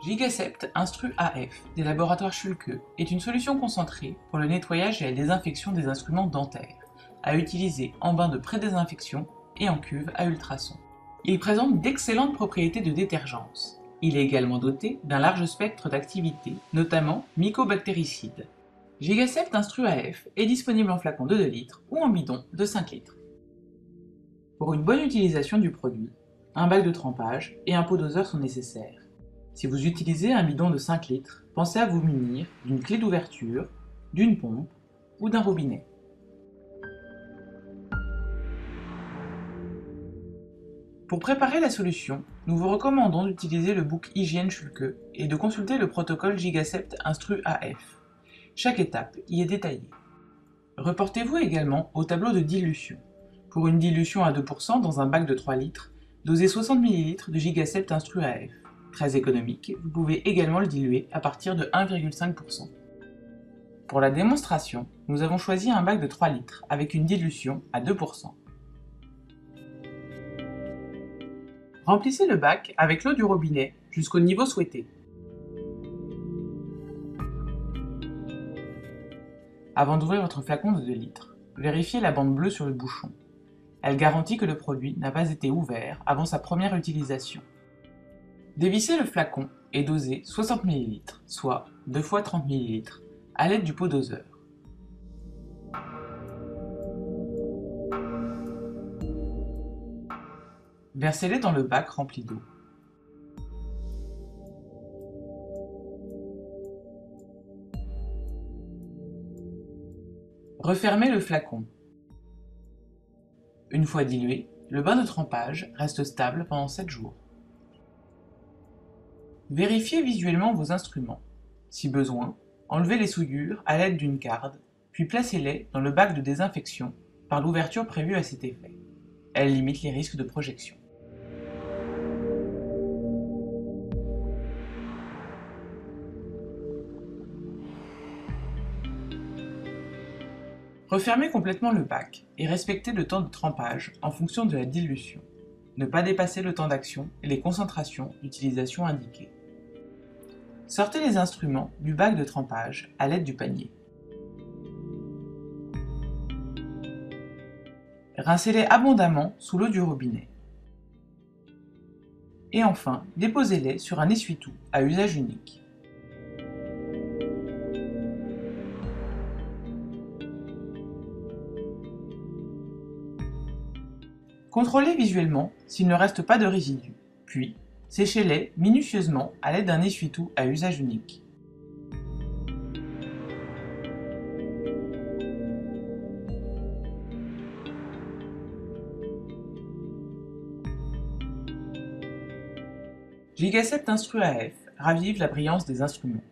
Gigacept Instru AF des laboratoires Schülke est une solution concentrée pour le nettoyage et la désinfection des instruments dentaires, à utiliser en bain de pré-désinfection et en cuve à ultrasons. Il présente d'excellentes propriétés de détergence. Il est également doté d'un large spectre d'activité, notamment mycobactéricides. Gigacept Instru AF est disponible en flacon de 2 litres ou en bidon de 5 litres. Pour une bonne utilisation du produit, un bac de trempage et un pot doseur sont nécessaires. Si vous utilisez un bidon de 5 litres, pensez à vous munir d'une clé d'ouverture, d'une pompe ou d'un robinet. Pour préparer la solution, nous vous recommandons d'utiliser le book Hygiène Schülke et de consulter le protocole Gigacept Instru AF. Chaque étape y est détaillée. Reportez-vous également au tableau de dilution. Pour une dilution à 2% dans un bac de 3 litres, dosez 60 ml de Gigacept Instru AF. Très économique, vous pouvez également le diluer à partir de 1,5%. Pour la démonstration, nous avons choisi un bac de 3 litres avec une dilution à 2%. Remplissez le bac avec l'eau du robinet jusqu'au niveau souhaité. Avant d'ouvrir votre flacon de 2 litres, vérifiez la bande bleue sur le bouchon. Elle garantit que le produit n'a pas été ouvert avant sa première utilisation. Dévissez le flacon et dosez 60 ml, soit 2 fois 30 ml, à l'aide du pot doseur. Versez-les dans le bac rempli d'eau. Refermez le flacon. Une fois dilué, le bain de trempage reste stable pendant 7 jours. Vérifiez visuellement vos instruments. Si besoin, enlevez les souillures à l'aide d'une carde, puis placez-les dans le bac de désinfection par l'ouverture prévue à cet effet. Elle limite les risques de projection. Refermez complètement le bac et respectez le temps de trempage en fonction de la dilution. Ne pas dépasser le temps d'action et les concentrations d'utilisation indiquées. Sortez les instruments du bac de trempage à l'aide du panier. Rincez-les abondamment sous l'eau du robinet. Et enfin, déposez-les sur un essuie-tout à usage unique. Contrôlez visuellement s'il ne reste pas de résidus, puis séchez-les minutieusement à l'aide d'un essuie-tout à usage unique. Gigacept Instru AF ravive la brillance des instruments.